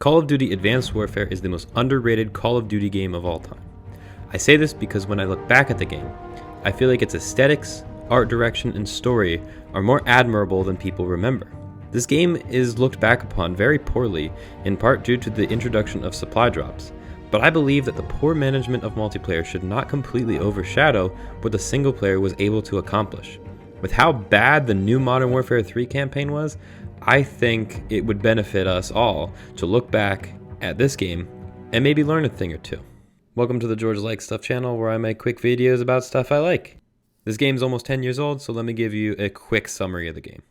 Call of Duty Advanced Warfare is the most underrated Call of Duty game of all time. I say this because when I look back at the game, I feel like its aesthetics, art direction, and story are more admirable than people remember. This game is looked back upon very poorly, in part due to the introduction of supply drops, but I believe that the poor management of multiplayer should not completely overshadow what the single player was able to accomplish. With how bad the new Modern Warfare 3 campaign was, I think it would benefit us all to look back at this game and maybe learn a thing or two. Welcome to the George Likes Stuff channel, where I make quick videos about stuff I like. This game's almost 10 years old, so let me give you a quick summary of the game.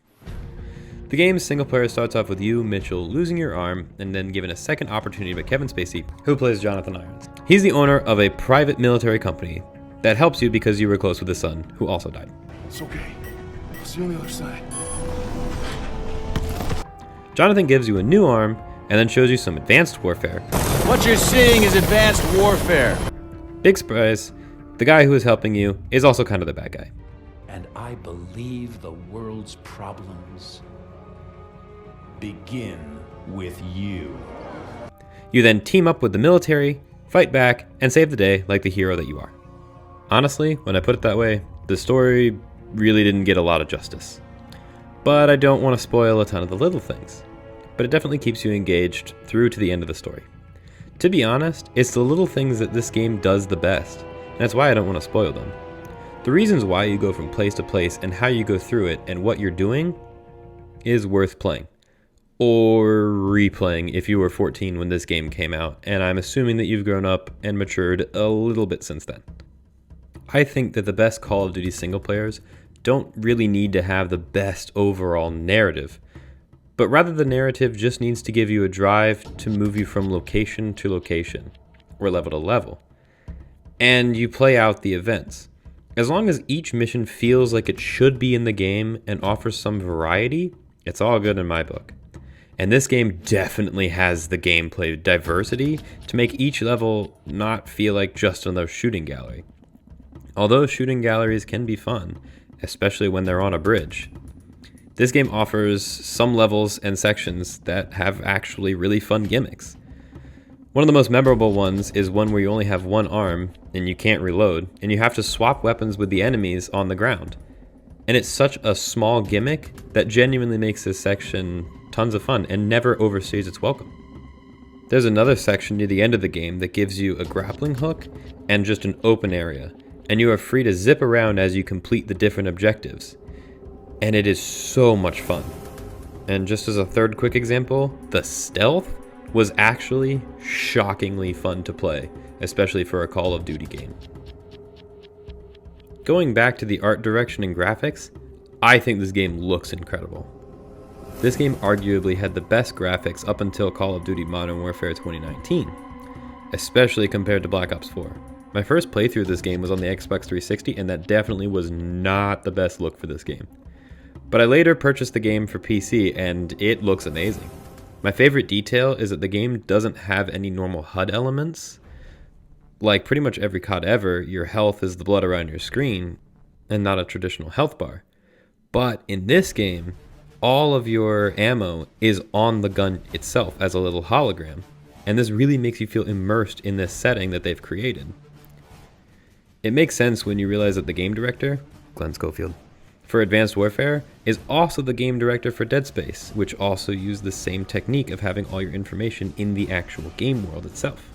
The game's single player starts off with you, Mitchell, losing your arm and then given a second opportunity by Kevin Spacey, who plays Jonathan Irons. He's the owner of a private military company that helps you because you were close with his son, who also died. It's okay. I'll see you on the other side. Jonathan gives you a new arm and then shows you some advanced warfare. What you're seeing is advanced warfare. Big surprise, the guy who is helping you is also kind of the bad guy. And I believe the world's problems begin with you. You then team up with the military, fight back, and save the day like the hero that you are. Honestly, when I put it that way, the story really didn't get a lot of justice. But I don't want to spoil a ton of the little things. But it definitely keeps you engaged through to the end of the story. To be honest, it's the little things that this game does the best, and that's why I don't want to spoil them. The reasons why you go from place to place and how you go through it and what you're doing is worth playing. Or replaying if you were 14 when this game came out, and I'm assuming that you've grown up and matured a little bit since then. I think that the best Call of Duty single players don't really need to have the best overall narrative, but rather the narrative just needs to give you a drive to move you from location to location, or level to level, and you play out the events. As long as each mission feels like it should be in the game and offers some variety, it's all good in my book. And this game definitely has the gameplay diversity to make each level not feel like just another shooting gallery. Although shooting galleries can be fun, especially when they're on a bridge, this game offers some levels and sections that have actually really fun gimmicks. One of the most memorable ones is one where you only have one arm and you can't reload, and you have to swap weapons with the enemies on the ground. And it's such a small gimmick that genuinely makes this section tons of fun and never overstays its welcome. There's another section near the end of the game that gives you a grappling hook and just an open area, and you are free to zip around as you complete the different objectives. And it is so much fun. And just as a third quick example, the stealth was actually shockingly fun to play, especially for a Call of Duty game. Going back to the art direction and graphics, I think this game looks incredible. This game arguably had the best graphics up until Call of Duty Modern Warfare 2019, especially compared to Black Ops 4. My first playthrough of this game was on the Xbox 360, and that definitely was not the best look for this game. But I later purchased the game for PC, and it looks amazing. My favorite detail is that the game doesn't have any normal HUD elements. Like pretty much every COD ever, your health is the blood around your screen, and not a traditional health bar. But in this game, all of your ammo is on the gun itself as a little hologram, and this really makes you feel immersed in this setting that they've created. It makes sense when you realize that the game director, Glenn Schofield, for Advanced Warfare is also the game director for Dead Space, which also used the same technique of having all your information in the actual game world itself.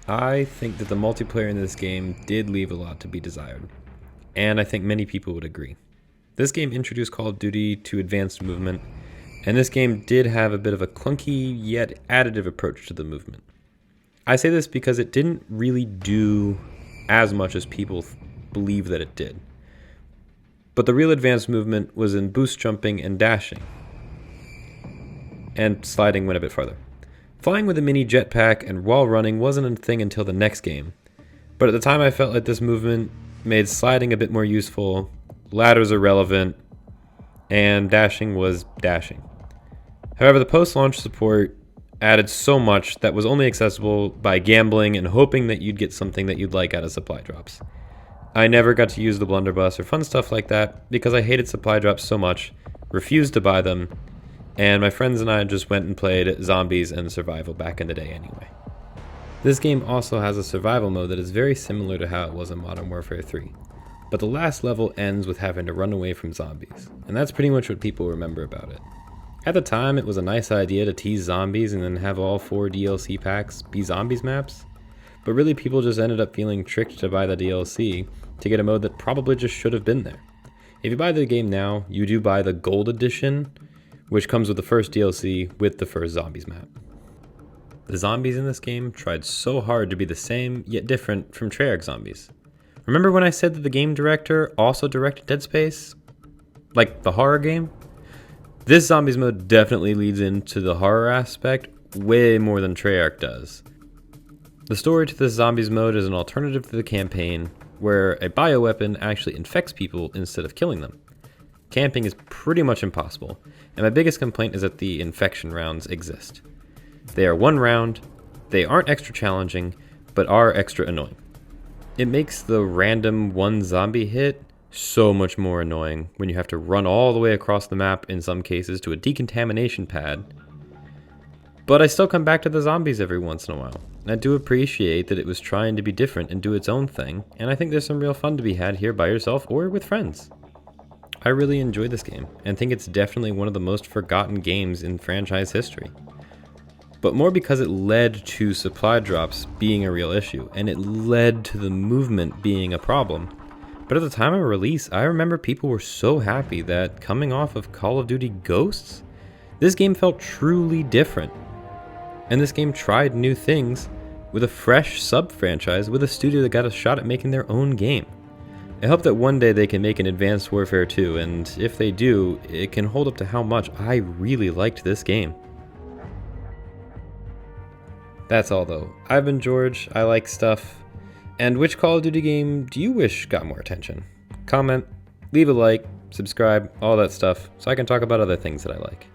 I think that the multiplayer in this game did leave a lot to be desired, and I think many people would agree. This game introduced Call of Duty to advanced movement, and this game did have a bit of a clunky yet additive approach to the movement. I say this because it didn't really do as much as people believe that it did. But the real advanced movement was in boost jumping and dashing, and sliding went a bit farther. Flying with a mini jetpack and wall running wasn't a thing until the next game, but at the time I felt like this movement made sliding a bit more useful, ladders are relevant, and dashing was dashing. However, the post-launch support added so much that was only accessible by gambling and hoping that you'd get something that you'd like out of supply drops. I never got to use the blunderbuss or fun stuff like that because I hated supply drops so much, refused to buy them, and my friends and I just went and played zombies and survival back in the day anyway. This game also has a survival mode that is very similar to how it was in Modern Warfare 3, but the last level ends with having to run away from zombies, and that's pretty much what people remember about it. At the time, it was a nice idea to tease zombies and then have all 4 DLC packs be zombies maps, but really people just ended up feeling tricked to buy the DLC to get a mode that probably just should have been there. If you buy the game now, you do buy the Gold Edition, which comes with the first DLC with the first zombies map. The zombies in this game tried so hard to be the same, yet different from Treyarch zombies. Remember when I said that the game director also directed Dead Space? Like the horror game? This zombies mode definitely leads into the horror aspect way more than Treyarch does. The story to this zombies mode is an alternative to the campaign, where a bioweapon actually infects people instead of killing them. Camping is pretty much impossible, and my biggest complaint is that the infection rounds exist. They are 1 round, they aren't extra challenging, but are extra annoying. It makes the random 1 zombie hit so much more annoying when you have to run all the way across the map in some cases to a decontamination pad. But I still come back to the zombies every once in a while. And I do appreciate that it was trying to be different and do its own thing, and I think there's some real fun to be had here by yourself or with friends. I really enjoy this game, and think it's definitely one of the most forgotten games in franchise history. But more because it led to supply drops being a real issue, and it led to the movement being a problem. But at the time of release, I remember people were so happy that coming off of Call of Duty Ghosts, this game felt truly different. And this game tried new things with a fresh sub-franchise with a studio that got a shot at making their own game. I hope that one day they can make an Advanced Warfare 2, and if they do, it can hold up to how much I really liked this game. That's all though. I've been George, I like stuff. And which Call of Duty game do you wish got more attention? Comment, leave a like, subscribe, all that stuff, so I can talk about other things that I like.